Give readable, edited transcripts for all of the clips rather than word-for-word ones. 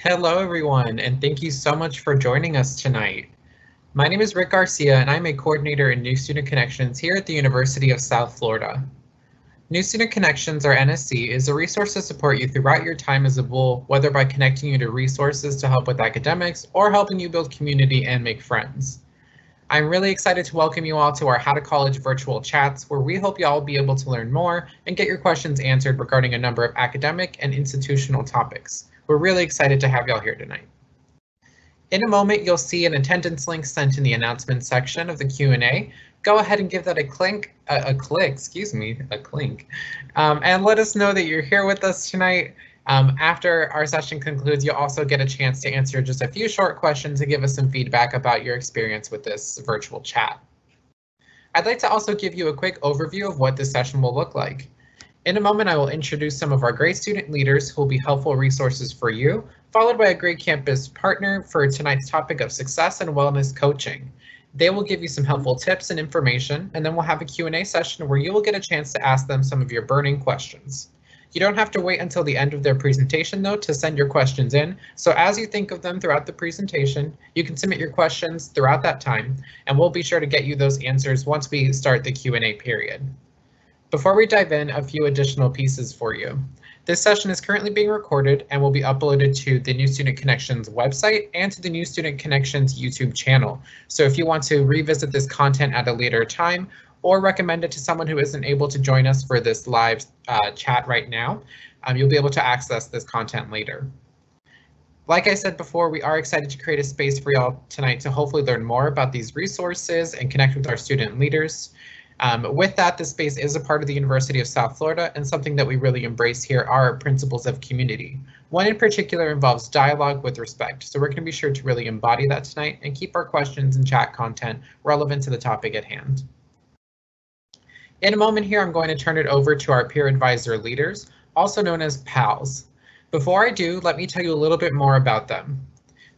Hello, everyone, and thank you so much for joining us tonight. My name is Rick Garcia, and I'm a coordinator in New Student Connections here at the University of South Florida. New Student Connections, or NSC, is a resource to support you throughout your time as a BULL, whether by connecting you to resources to help with academics or helping you build community and make friends. I'm really excited to welcome you all to our How to College virtual chats, where we hope you all will be able to learn more and get your questions answered regarding a number of academic and institutional topics. We're really excited to have y'all here tonight. In a moment, you'll see an attendance link sent in the announcements section of the Q&A. Go ahead and give that a click, and let us know that you're here with us tonight. After our session concludes, you'll also get a chance to answer just a few short questions and give us some feedback about your experience with this virtual chat. I'd like to also give you a quick overview of what this session will look like. In a moment, I will introduce some of our great student leaders who will be helpful resources for you, followed by a great campus partner for tonight's topic of success and wellness coaching. They will give you some helpful tips and information, and then we'll have a Q&A session where you will get a chance to ask them some of your burning questions. You don't have to wait until the end of their presentation, though, to send your questions in. So as you think of them throughout the presentation, you can submit your questions throughout that time, and we'll be sure to get you those answers once we start the Q&A period. Before we dive in, a few additional pieces for you. This session is currently being recorded and will be uploaded to the New Student Connections website and to the New Student Connections YouTube channel. So if you want to revisit this content at a later time or recommend it to someone who isn't able to join us for this live chat right now, you'll be able to access this content later. Like I said before, we are excited to create a space for y'all tonight to hopefully learn more about these resources and connect with our student leaders. With that, this space is a part of the University of South Florida, and something that we really embrace here are principles of community. One in particular involves dialogue with respect, so we're going to be sure to really embody that tonight and keep our questions and chat content relevant to the topic at hand. In a moment here, I'm going to turn it over to our peer advisor leaders, also known as PALs. Before I do, let me tell you a little bit more about them.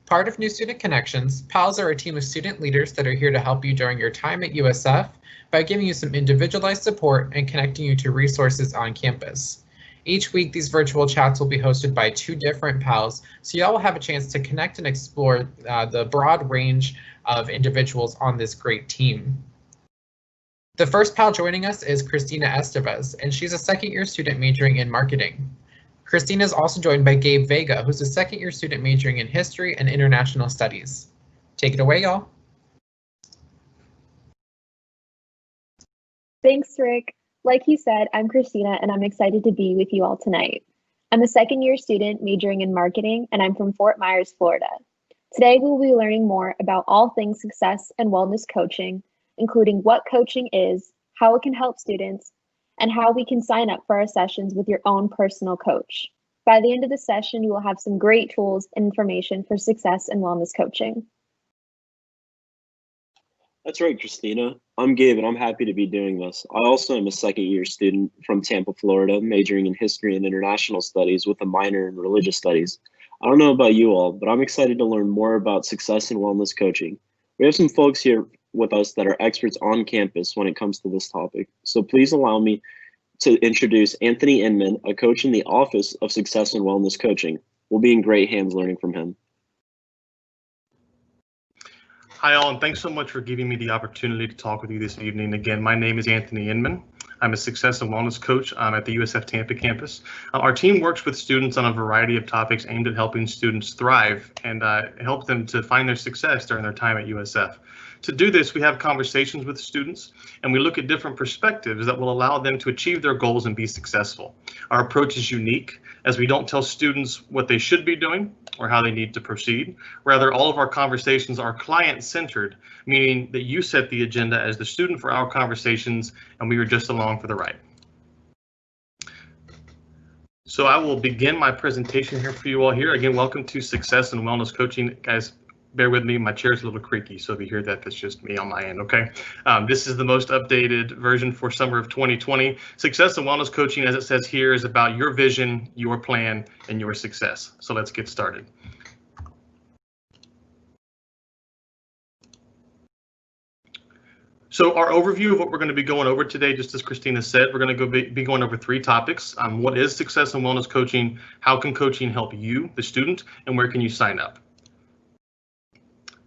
Part of New Student Connections, PALs are a team of student leaders that are here to help you during your time at USF by giving you some individualized support and connecting you to resources on campus. Each week, these virtual chats will be hosted by 2 different PALs, so y'all will have a chance to connect and explore the broad range of individuals on this great team. The first PAL joining us is Christina Estevez, and she's a second-year student majoring in marketing. Christina is also joined by Gabe Vega, who's a second-year student majoring in history and international studies. Take it away, y'all. Thanks, Rick. Like you said, I'm Christina, and I'm excited to be with you all tonight. I'm a second-year student majoring in marketing, and I'm from Fort Myers, Florida. Today, we'll be learning more about all things success and wellness coaching, including what coaching is, how it can help students, and how we can sign up for our sessions with your own personal coach. By the end of the session, you will have some great tools and information for success and wellness coaching. That's right, Christina. I'm Gabe, and I'm happy to be doing this. I also am a second-year student from Tampa, Florida, majoring in history and international studies with a minor in religious studies. I don't know about you all, but I'm excited to learn more about success and wellness coaching. We have some folks here with us that are experts on campus when it comes to this topic. So please allow me to introduce Anthony Inman, a coach in the Office of Success and Wellness Coaching. We'll be in great hands learning from him. Hi all, and thanks so much for giving me the opportunity to talk with you this evening. Again, my name is Anthony Inman. I'm a success and wellness coach at the USF Tampa campus. Our team works with students on a variety of topics aimed at helping students thrive and help them to find their success during their time at USF. To do this, we have conversations with students and we look at different perspectives that will allow them to achieve their goals and be successful. Our approach is unique as we don't tell students what they should be doing or how they need to proceed. Rather, all of our conversations are client-centered, meaning that you set the agenda as the student for our conversations and we are just along for the ride. So I will begin my presentation here for you all here. Again, welcome to Success and Wellness Coaching. Guys, bear with me, my chair's a little creaky, so if you hear that, that's just me on my end, okay? This is the most updated version for summer of 2020. Success and Wellness Coaching, as it says here, is about your vision, your plan, and your success. So let's get started. So our overview of what we're going to be going over today, just as Christina said, we're going to be going over 3 topics. What is success and wellness coaching? How can coaching help you, the student, and where can you sign up?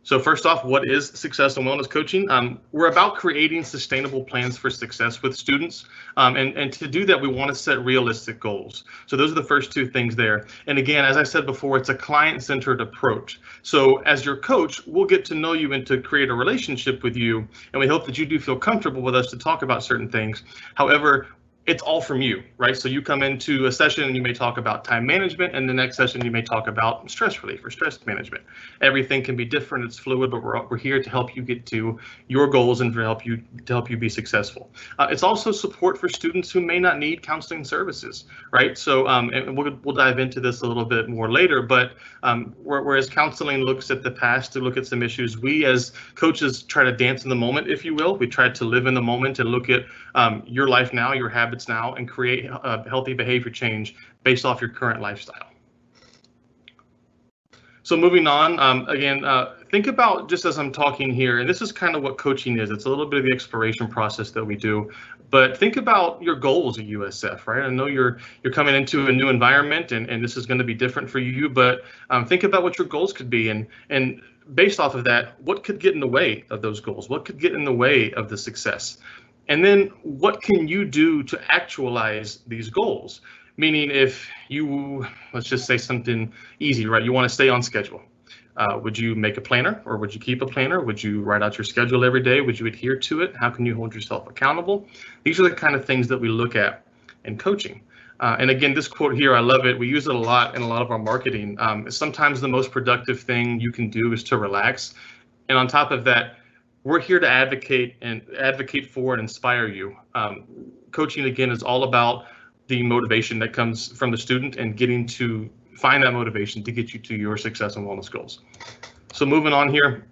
So first off, what is success and wellness coaching? We're about creating sustainable plans for success with students. And to do that, we want to set realistic goals. So those are the first 2 things there. And again, as I said before, it's a client-centered approach. So as your coach, we'll get to know you and to create a relationship with you. And we hope that you do feel comfortable with us to talk about certain things. However, it's all from you, right? So you come into a session and you may talk about time management, and the next session you may talk about stress relief or stress management. Everything can be different, it's fluid, but we're here to help you get to your goals and to help you be successful. It's also support for students who may not need counseling services, right? So and we'll dive into this a little bit more later, but whereas counseling looks at the past to look at some issues, we as coaches try to dance in the moment, if you will. We try to live in the moment and look at your life now, your habits now, and create a healthy behavior change based off your current lifestyle. So moving on, again, think about, just as I'm talking here, and this is kind of what coaching is. It's a little bit of the exploration process that we do, but think about your goals at USF, right? I know you're coming into a new environment and this is going to be different for you, but think about what your goals could be, and based off of that, what could get in the way of those goals? What could get in the way of the success? And then what can you do to actualize these goals? Meaning if you, let's just say something easy, right? You want to stay on schedule. Would you make a planner, or would you keep a planner? Would you write out your schedule every day? Would you adhere to it? How can you hold yourself accountable? These are the kind of things that we look at in coaching. And again, this quote here, I love it. We use it a lot in a lot of our marketing. Sometimes the most productive thing you can do is to relax. And on top of that, we're here to advocate for and inspire you. Coaching, again, is all about the motivation that comes from the student and getting to find that motivation to get you to your success and wellness goals. So moving on here,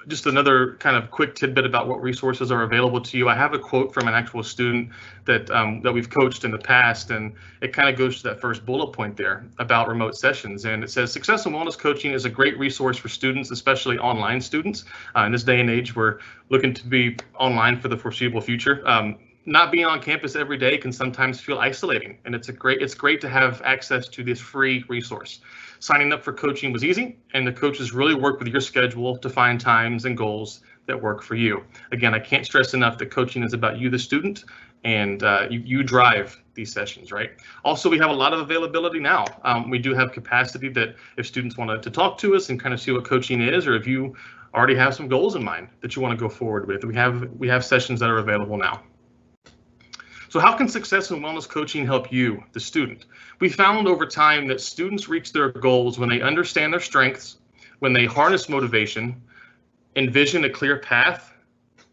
just another kind of quick tidbit about what resources are available to you. I have a quote from an actual student that we've coached in the past, and it kind of goes to that first bullet point there about remote sessions. And it says, success and wellness coaching is a great resource for students, especially online students. In this day and age, we're looking to be online for the foreseeable future. Not being on campus every day can sometimes feel isolating, and it's great to have access to this free resource. Signing up for coaching was easy, and the coaches really work with your schedule to find times and goals that work for you. Again, I can't stress enough that coaching is about you, the student, and you drive these sessions, right? Also, we have a lot of availability now. We do have capacity that if students want to talk to us and kind of see what coaching is, or if you already have some goals in mind that you want to go forward with, we have sessions that are available now. So how can success and wellness coaching help you, the student? We found over time that students reach their goals when they understand their strengths, when they harness motivation, envision a clear path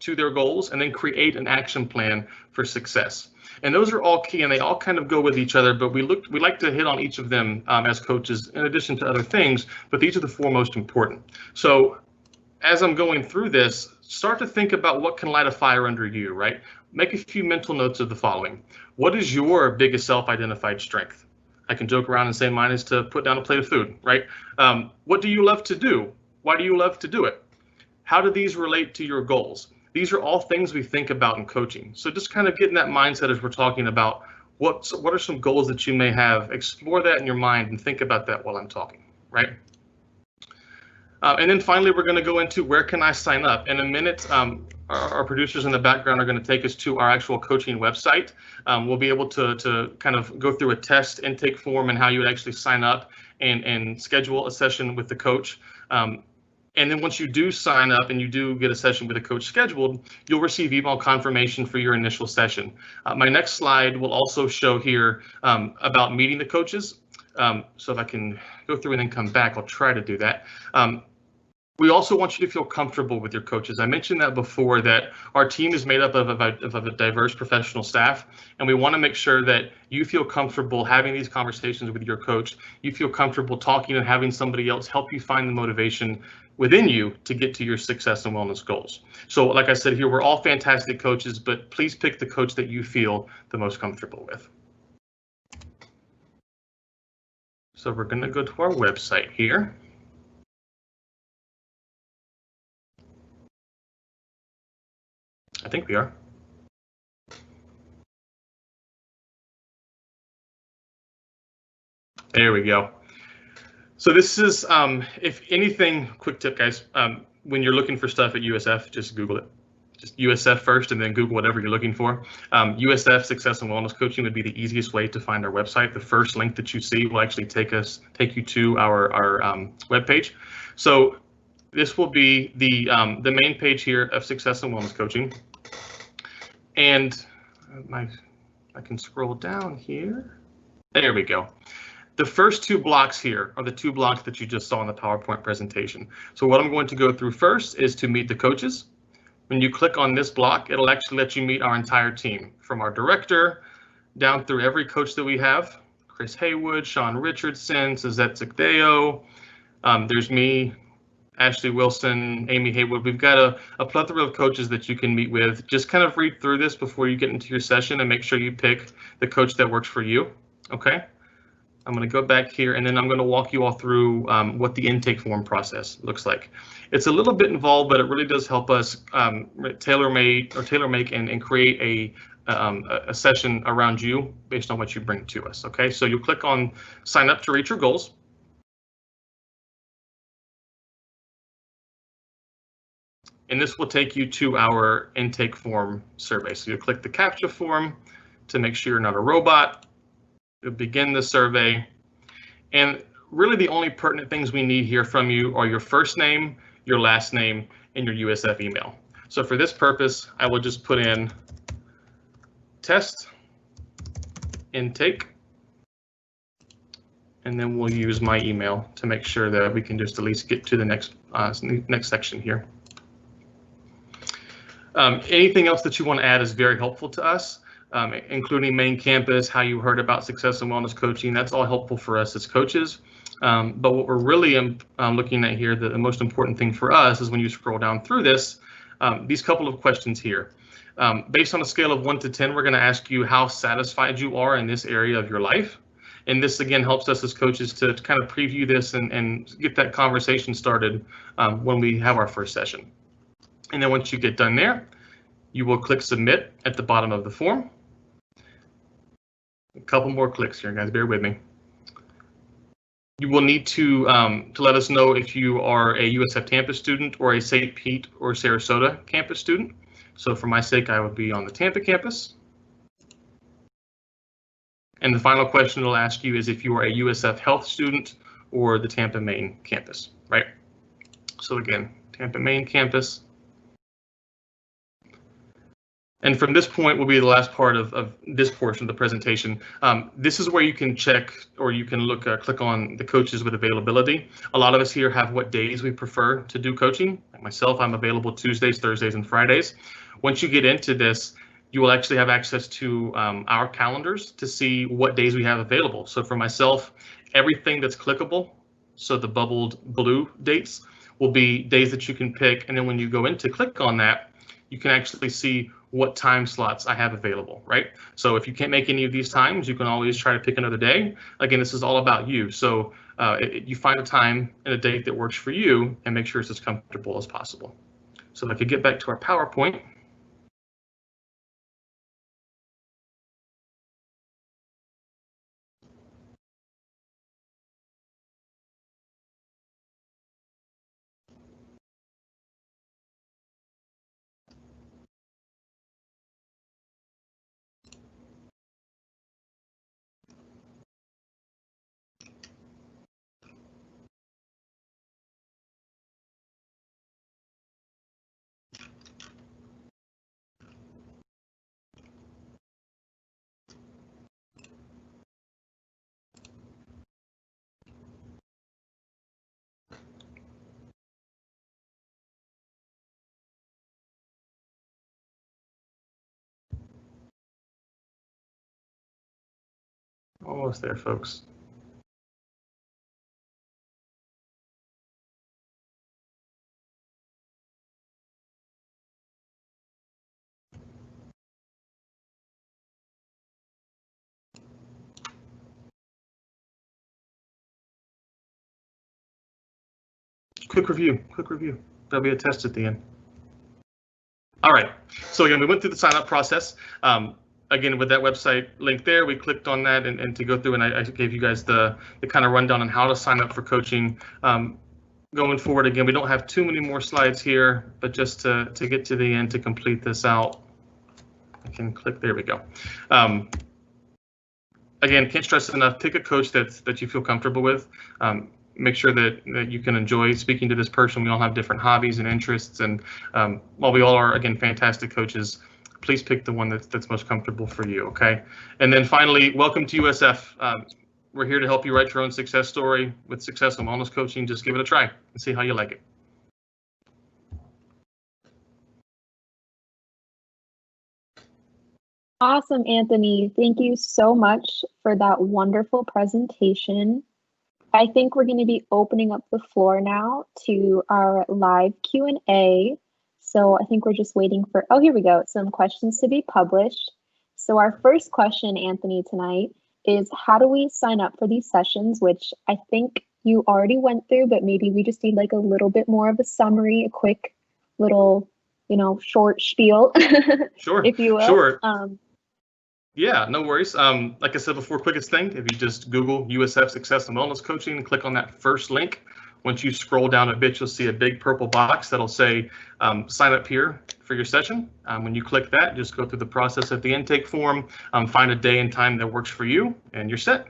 to their goals, and then create an action plan for success. And those are all key, and they all kind of go with each other, but we like to hit on each of them as coaches in addition to other things, but these are the 4 most important. So as I'm going through this, start to think about what can light a fire under you, right? Make a few mental notes of the following. What is your biggest self-identified strength? I can joke around and say mine is to put down a plate of food, right? What do you love to do? Why do you love to do it? How do these relate to your goals? These are all things we think about in coaching. So just kind of get in that mindset as we're talking about what are some goals that you may have. Explore that in your mind and think about that while I'm talking, right? And then finally, we're going to go into where can I sign up? In a minute, our producers in the background are going to take us to our actual coaching website. We'll be able to kind of go through a test intake form and how you would actually sign up and schedule a session with the coach. And then once you do sign up and you do get a session with a coach scheduled, you'll receive email confirmation for your initial session. My next slide will also show here about meeting the coaches. So if I can go through and then come back, I'll try to do that. We also want you to feel comfortable with your coaches. I mentioned that before, that our team is made up of a diverse professional staff, and we want to make sure that you feel comfortable having these conversations with your coach. You feel comfortable talking and having somebody else help you find the motivation within you to get to your success and wellness goals. So like I said here, we're all fantastic coaches, but please pick the coach that you feel the most comfortable with. So we're going to go to our website here. think we are. There we go. So this is, if anything, quick tip, guys, when you're looking for stuff at USF, just Google it. Just USF first and then Google whatever you're looking for. USF Success and Wellness Coaching would be the easiest way to find our website. The first link that you see will actually take you to our webpage. So this will be the main page here of Success and Wellness Coaching. And I can scroll down here. There we go. The first two blocks here are the two blocks that you just saw in the PowerPoint presentation. So what I'm going to go through first is to meet the coaches. When you click on this block, it'll actually let you meet our entire team, from our director down through every coach that we have. Chris Haywood, Sean Richardson, Suzette Zagdeo. There's me, Ashley Wilson, Amy Haywood. We've got a plethora of coaches that you can meet with. Just kind of read through this before you get into your session and make sure you pick the coach that works for you. Okay. I'm going to go back here and then I'm going to walk you all through what the intake form process looks like. It's a little bit involved, but it really does help us tailor make and create a session around you based on what you bring to us. Okay, so you'll click on sign up to reach your goals. And this will take you to our intake form survey. So you'll click the CAPTCHA form to make sure you're not a robot. You'll begin the survey, and really the only pertinent things we need here from you are your first name, your last name, and your USF email. So for this purpose, I will just put in test intake, and then we'll use my email to make sure that we can just at least get to the next section here. Anything else that you want to add is very helpful to us. Including main campus, how you heard about Success and Wellness Coaching. That's all helpful for us as coaches. But what we're really looking at here, the most important thing for us is when you scroll down through this, these couple of questions here. Based on a scale of 1 to 10, we're going to ask you how satisfied you are in this area of your life. And this, again, helps us as coaches to kind of preview this and get that conversation started when we have our first session. And then once you get done there, you will click submit at the bottom of the form. A couple more clicks here, guys, bear with me. You will need to let us know if you are a USF Tampa student or a St. Pete or Sarasota campus student. So for my sake, I would be on the Tampa campus. And the final question it'll ask you is if you are a USF Health student or the Tampa main campus, right? So again, Tampa main campus. And from this point will be the last part of this portion of the presentation. This is where you can check or you can look, click on the coaches with availability. A lot of us here have what days we prefer to do coaching. Like myself, I'm available Tuesdays, Thursdays, and Fridays. Once you get into this, you will actually have access to our calendars to see what days we have available. So for myself, everything that's clickable, so the bubbled blue dates, will be days that you can pick. And then when you go in to click on that, you can actually see what time slots I have available, right? So if you can't make any of these times, you can always try to pick another day. Again, this is all about you. So you find a time and a date that works for you and make sure it's as comfortable as possible. So if I could get back to our PowerPoint. Almost there, folks. Quick review. There'll be a test at the end. All right. So again, we went through the sign up process. Again, with that website link there, we clicked on that and to go through, and I gave you guys the kind of rundown on how to sign up for coaching. Going forward, again, we don't have too many more slides here, but just to get to the end to complete this out, I can click, there we go. Again, can't stress enough, pick a coach that you feel comfortable with. Make sure that you can enjoy speaking to this person. We all have different hobbies and interests, and while we all are, again, fantastic coaches, please pick the one that's most comfortable for you, okay? And then finally, welcome to USF. We're here to help you write your own success story with Success and Wellness Coaching. Just give it a try and see how you like it. Awesome, Anthony. Thank you so much for that wonderful presentation. I think we're going to be opening up the floor now to our live Q&A. So I think we're just waiting for, oh, here we go, some questions to be published. So our first question, Anthony, tonight is, how do we sign up for these sessions, which I think you already went through, but maybe we just need like a little bit more of a summary, a quick little, short spiel, Sure, if you will. Sure. Yeah, no worries. Like I said before, quickest thing, if you just Google USF Success and Wellness Coaching and click on that first link, once you scroll down a bit, you'll see a big purple box that'll say sign up here for your session. When you click that, just go through the process of the intake form, find a day and time that works for you, and you're set.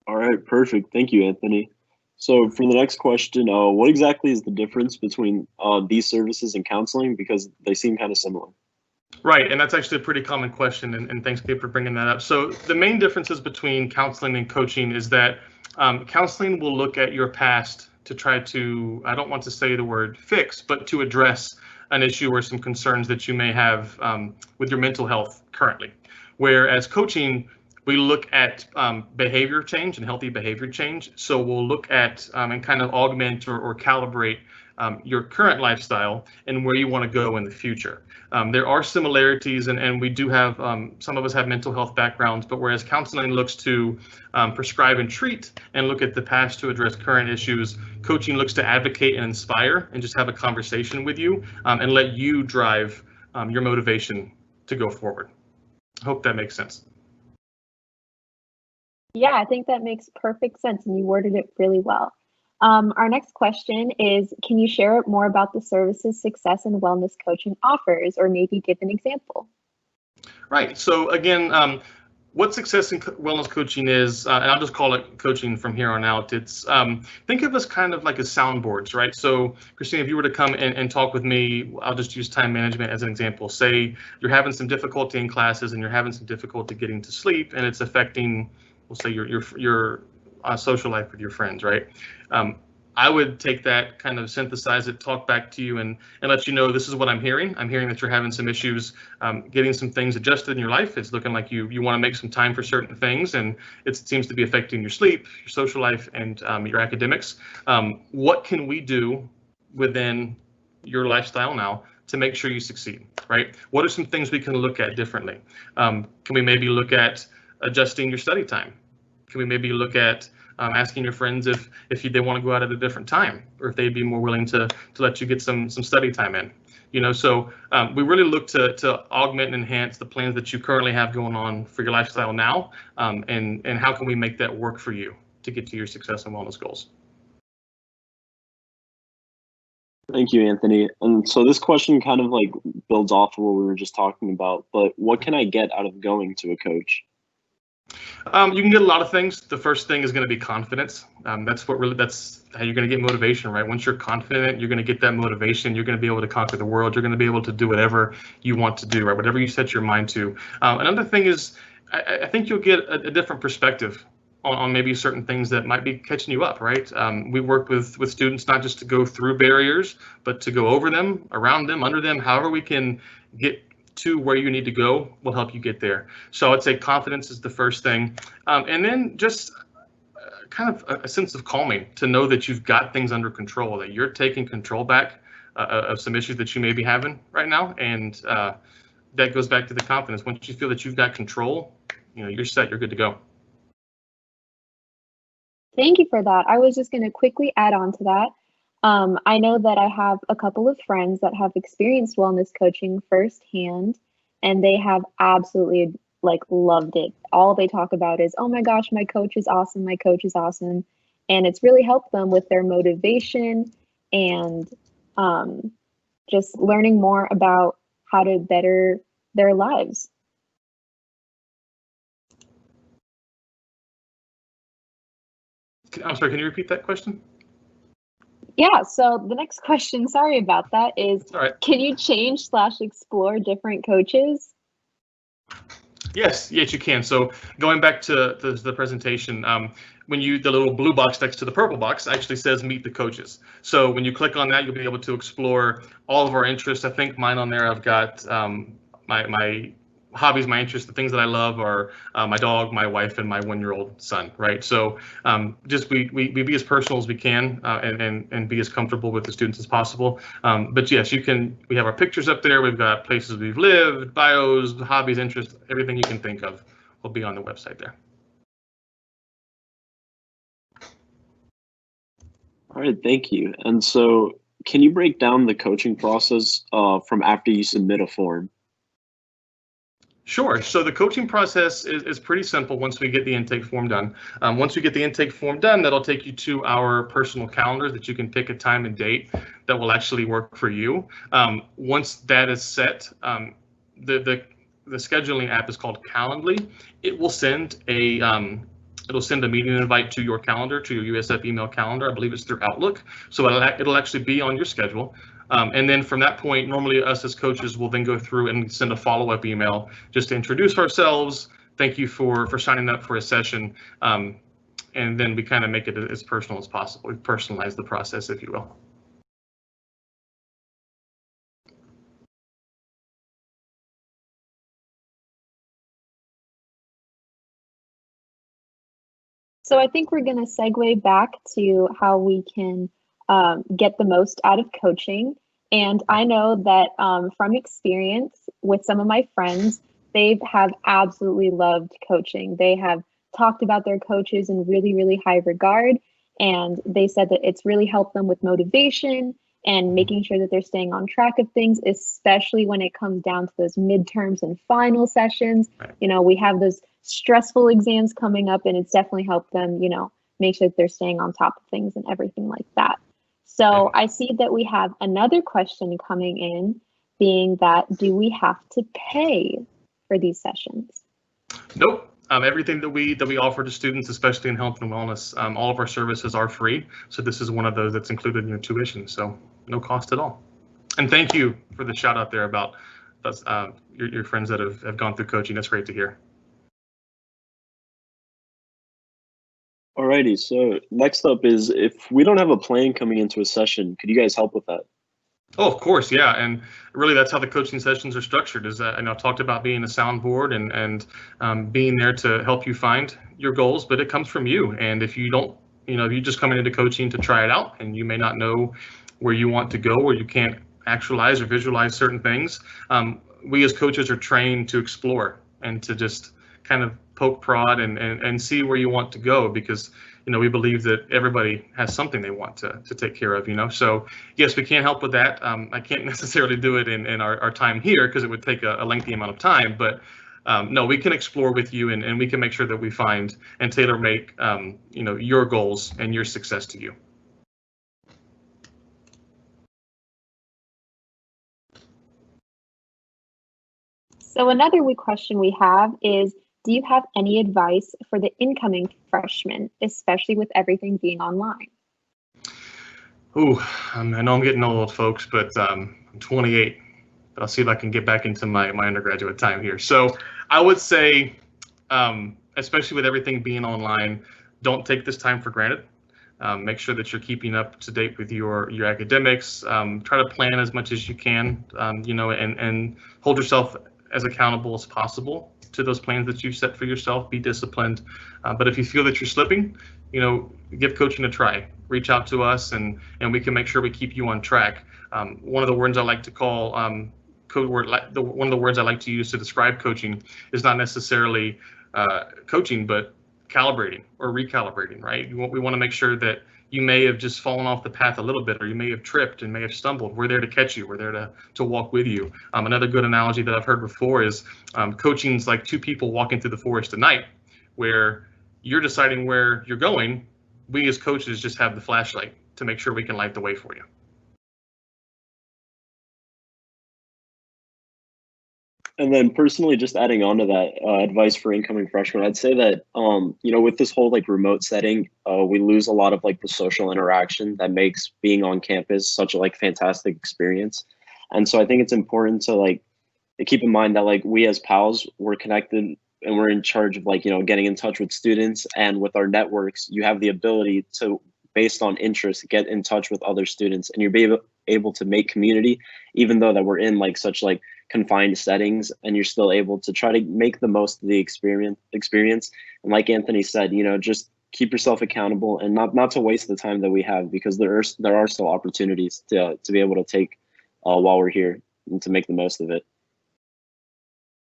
All right, perfect. Thank you, Anthony. So for the next question, what exactly is the difference between these services and counseling? Because they seem kind of similar. Right, and that's actually a pretty common question, and thanks, Gabe, for bringing that up. So the main differences between counseling and coaching is that counseling will look at your past to try to, I don't want to say the word fix, but to address an issue or some concerns that you may have with your mental health currently. Whereas coaching, we look at behavior change and healthy behavior change. So we'll look at and kind of augment or calibrate your current lifestyle and where you want to go in the future. There are similarities, and we do have, some of us have mental health backgrounds, but whereas counseling looks to prescribe and treat and look at the past to address current issues, coaching looks to advocate and inspire and just have a conversation with you and let you drive your motivation to go forward. I hope that makes sense. Yeah, I think that makes perfect sense, and you worded it really well. Our next question is, can you share more about the services Success and Wellness Coaching offers, or maybe give an example? Right. So again, what Success and Wellness Coaching is, and I'll just call it coaching from here on out, it's think of us kind of like as soundboards, right? So Christina, if you were to come and talk with me, I'll just use time management as an example. Say you're having some difficulty in classes and you're having some difficulty getting to sleep, and it's affecting, we'll say, your social life with your friends, right? I would take that, kind of synthesize it, talk back to you, and let you know this is what I'm hearing. I'm hearing that you're having some issues getting some things adjusted in your life. It's looking like you want to make some time for certain things, and it seems to be affecting your sleep, your social life, and your academics. What can we do within your lifestyle now to make sure you succeed, right? What are some things we can look at differently? Can we maybe look at adjusting your study time? Can we maybe look at asking your friends if they want to go out at a different time, or if they'd be more willing to let you get some study time in? So we really look to augment and enhance the plans that you currently have going on for your lifestyle now, and how can we make that work for you to get to your success and wellness goals. Thank you, Anthony. And so this question kind of like builds off of what we were just talking about, but what can I get out of going to a coach? You can get a lot of things. The first thing is going to be confidence. That's how you're going to get motivation, right? Once you're confident, you're going to get that motivation. You're going to be able to conquer the world. You're going to be able to do whatever you want to do, right? Whatever you set your mind to. Another thing is, I think you'll get a different perspective on maybe certain things that might be catching you up, right? We work with students not just to go through barriers, but to go over them, around them, under them. However we can get to where you need to go will help you get there. So I'd say confidence is the first thing. And then just kind of a sense of calming, to know that you've got things under control, that you're taking control back of some issues that you may be having right now. And that goes back to the confidence. Once you feel that you've got control, you're set, you're good to go. Thank you for that. I was just going to quickly add on to that. I know that I have a couple of friends that have experienced wellness coaching firsthand, and they have absolutely like loved it. All they talk about is, oh my gosh, my coach is awesome, my coach is awesome. And it's really helped them with their motivation and just learning more about how to better their lives. I'm sorry, can you repeat that question? Yeah, so the next question, sorry about that, is All right. can you change/explore different coaches? Yes, you can. So going back to the presentation, when the little blue box next to the purple box actually says meet the coaches. So when you click on that, you'll be able to explore all of our interests. I think mine on there, I've got my hobbies, my interests, the things that I love are my dog, my wife, and my 1-year-old son, right? So just we be as personal as we can and be as comfortable with the students as possible. But yes, we have our pictures up there. We've got places we've lived, bios, hobbies, interests, everything you can think of will be on the website there. All right, thank you. And so can you break down the coaching process from after you submit a form? Sure. So the coaching process is pretty simple once we get the intake form done. Once we get the intake form done, that'll take you to our personal calendar that you can pick a time and date that will actually work for you. Once that is set, the scheduling app is called Calendly. It will send it'll send a meeting invite to your calendar, to your USF email calendar. I believe it's through Outlook. So it'll actually be on your schedule. And then from that point, normally us as coaches will then go through and send a follow-up email just to introduce ourselves. Thank you for signing up for a session. And then we kind of make it as personal as possible. We personalize the process, if you will. So I think we're going to segue back to how we can get the most out of coaching. And I know that from experience with some of my friends, they have absolutely loved coaching. They have talked about their coaches in really, really high regard. And they said that it's really helped them with motivation and making sure that they're staying on track of things, especially when it comes down to those midterms and final sessions. You know, we have those stressful exams coming up, and it's definitely helped them, you know, make sure that they're staying on top of things and everything like that. So I see that we have another question coming in, being that do we have to pay for these sessions? Nope. Everything that we offer to students, especially in health and wellness, all of our services are free. So this is one of those that's included in your tuition. So no cost at all. And thank you for the shout out there about your friends that have gone through coaching. That's great to hear. Alrighty, so next up is if we don't have a plan coming into a session, could you guys help with that? Oh, of course, yeah, and really that's how the coaching sessions are structured. Is that, and I've talked about being a soundboard and being there to help you find your goals, but it comes from you. And if you don't, you know, if you just coming into coaching to try it out, and you may not know where you want to go, or you can't actualize or visualize certain things, we as coaches are trained to explore and to just kind of poke, prod, and see where you want to go, because you know we believe that everybody has something they want to take care of, you know. So yes, we can't help with that. I can't necessarily do it in our time here because it would take a lengthy amount of time, but no, we can explore with you, and we can make sure that we find and tailor make you know, your goals and your success to you. So another question we have is, do you have any advice for the incoming freshmen, especially with everything being online? Ooh, I know I'm getting old, folks, but I'm 28. But I'll see if I can get back into my undergraduate time here. So I would say, especially with everything being online, don't take this time for granted. Make sure that you're keeping up to date with your academics. Try to plan as much as you can, you know, and hold yourself as accountable as possible to those plans that you've set for yourself. Be disciplined. But if you feel that you're slipping, you know, give coaching a try. Reach out to us, and we can make sure we keep you on track. One of the words I like to call code word, one of the words I like to use to describe coaching is not necessarily coaching, but calibrating or recalibrating, right? We want to make sure that you may have just fallen off the path a little bit, or you may have tripped and may have stumbled. We're there to catch you. We're there to walk with you. Another good analogy that I've heard before is coaching's like two people walking through the forest at night, where you're deciding where you're going. We as coaches just have the flashlight to make sure we can light the way for you. And then personally, just adding on to that advice for incoming freshmen, I'd say that, with this whole like remote setting, we lose a lot of like the social interaction that makes being on campus such a like fantastic experience. And so I think it's important to keep in mind that like we as pals, we're connected and we're in charge of getting in touch with students, and with our networks, you have the ability to, based on interest, get in touch with other students, and you're able to make community, even though that we're in such confined settings, and you're still able to try to make the most of the experience. And like Anthony said, just keep yourself accountable and not to waste the time that we have, because there are still opportunities to be able to take while we're here, and to make the most of it.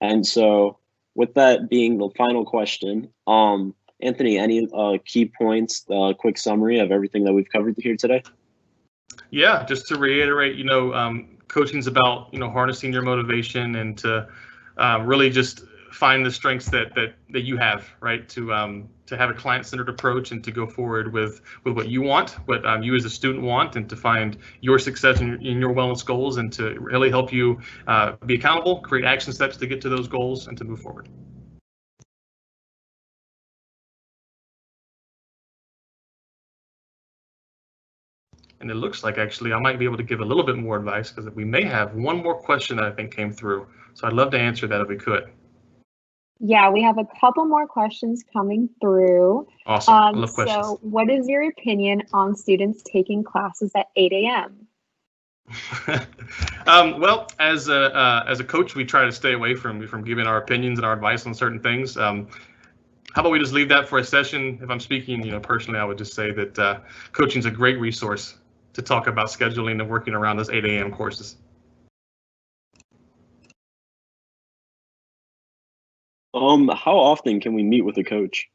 And so with that being the final question, Anthony, any key points, quick summary of everything that we've covered here today? Yeah, just to reiterate, coaching's about, harnessing your motivation and to really just find the strengths that you have, right? To have a client-centered approach and to go forward with what you want, what you as a student want, and to find your success in your wellness goals, and to really help you be accountable, create action steps to get to those goals, and to move forward. And it looks like actually I might be able to give a little bit more advice, because we may have one more question that I think came through. So I'd love to answer that if we could. Yeah, we have a couple more questions coming through. Awesome. I love questions. So what is your opinion on students taking classes at 8 a.m.? Well, as a coach, we try to stay away from giving our opinions and our advice on certain things. How about we just leave that for a session? If I'm speaking, personally, I would just say that coaching is a great resource to talk about scheduling and working around those 8 a.m. courses. How often can we meet with a coach?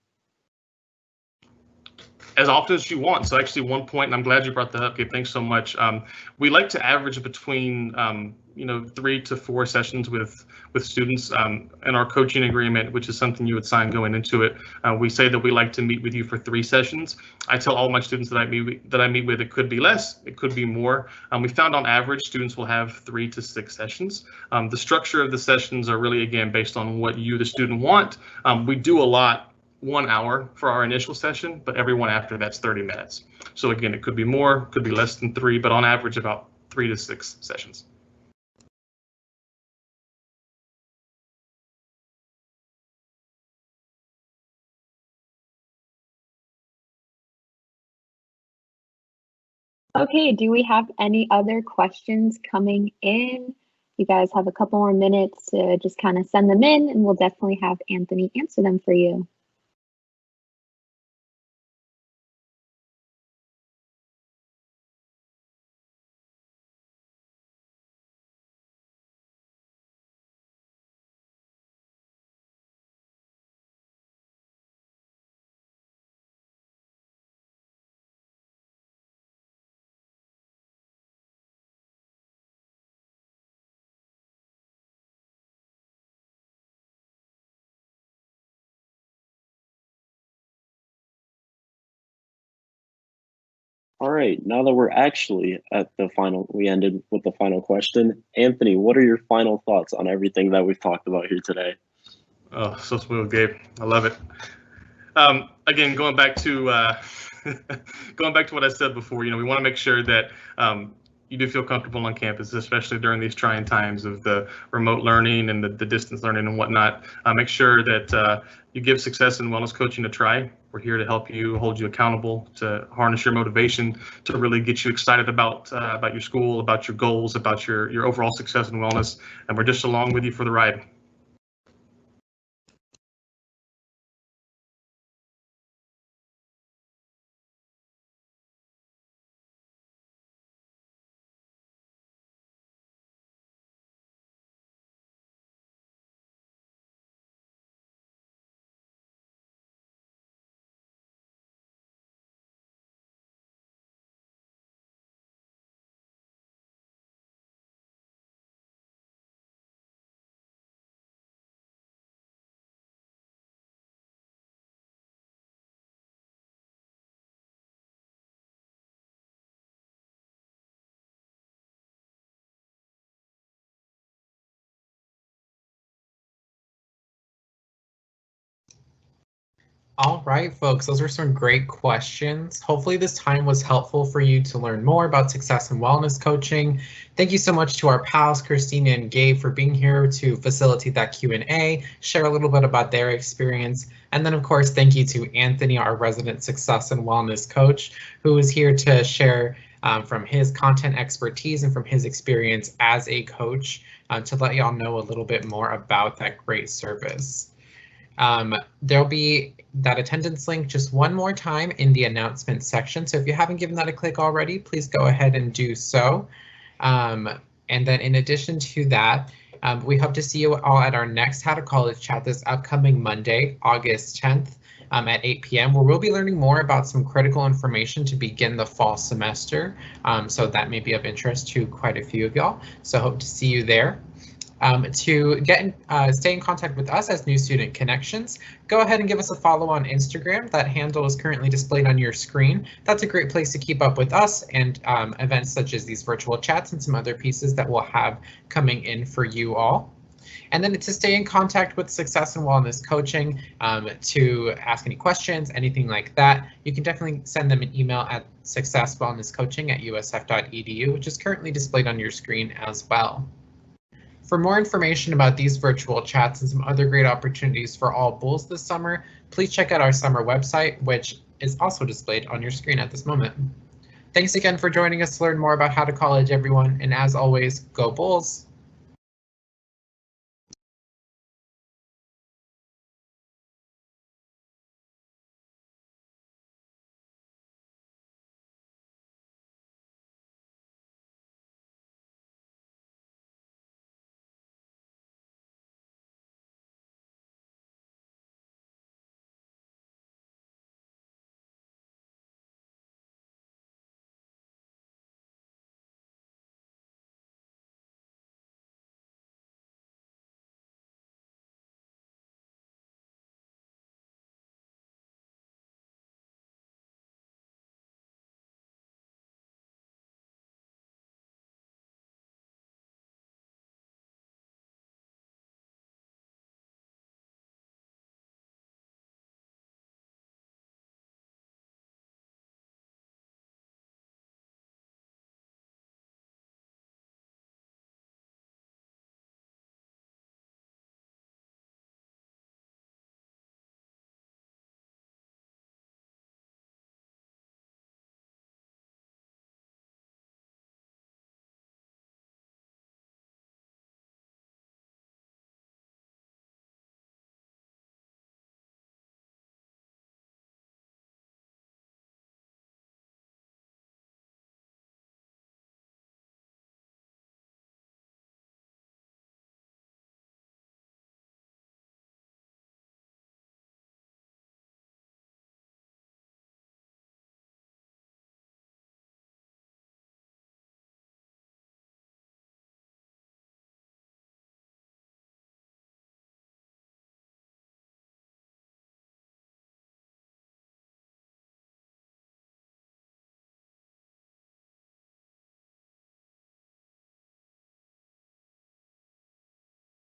As often as you want. So actually, one point, and I'm glad you brought that up, Gabe, thanks so much. We like to average between 3 to 4 sessions with students in our coaching agreement, which is something you would sign going into it. We say that we like to meet with you for 3 sessions. I tell all my students that I meet with, it could be less, it could be more. We found on average students will have 3 to 6 sessions. The structure of the sessions are really, again, based on what you, the student, want. We do a lot 1 hour for our initial session, but everyone after that's 30 minutes. So again, it could be more, could be less than 3, but on average about 3 to 6 sessions. Okay, do we have any other questions coming in? You guys have a couple more minutes to just kind of send them in, and we'll definitely have Anthony answer them for you. All right, now that we're actually at we ended with the final question. Anthony, what are your final thoughts on everything that we've talked about here today? Oh, so smooth, Gabe. I love it. Again, going back to what I said before, we want to make sure that you do feel comfortable on campus, especially during these trying times of the remote learning and the distance learning and whatnot. Make sure that you give success and wellness coaching a try. We're here to help you, hold you accountable, to harness your motivation, to really get you excited about your school, about your goals, about your overall success and wellness. And we're just along with you for the ride. All right, folks, those are some great questions. Hopefully this time was helpful for you to learn more about success and wellness coaching. Thank you so much to our pals, Christina and Gabe, for being here to facilitate that Q&A, share a little bit about their experience. And then, of course, thank you to Anthony, our resident success and wellness coach, who is here to share from his content expertise and from his experience as a coach to let y'all know a little bit more about that great service. There'll be that attendance link just one more time in the announcement section. So if you haven't given that a click already, please go ahead and do so. And then in addition to that, we hope to see you all at our next How to College chat this upcoming Monday, August 10th at 8 p.m. where we'll be learning more about some critical information to begin the fall semester. So that may be of interest to quite a few of y'all. So hope to see you there. To stay in contact with us as New Student Connections, go ahead and give us a follow on Instagram. That handle is currently displayed on your screen. That's a great place to keep up with us and events such as these virtual chats and some other pieces that we'll have coming in for you all. And then to stay in contact with Success and Wellness Coaching, to ask any questions, anything like that, you can definitely send them an email at successwellnesscoaching@usf.edu, which is currently displayed on your screen as well. For more information about these virtual chats and some other great opportunities for all Bulls this summer, please check out our summer website, which is also displayed on your screen at this moment. Thanks again for joining us to learn more about How to College, everyone, and as always, go Bulls!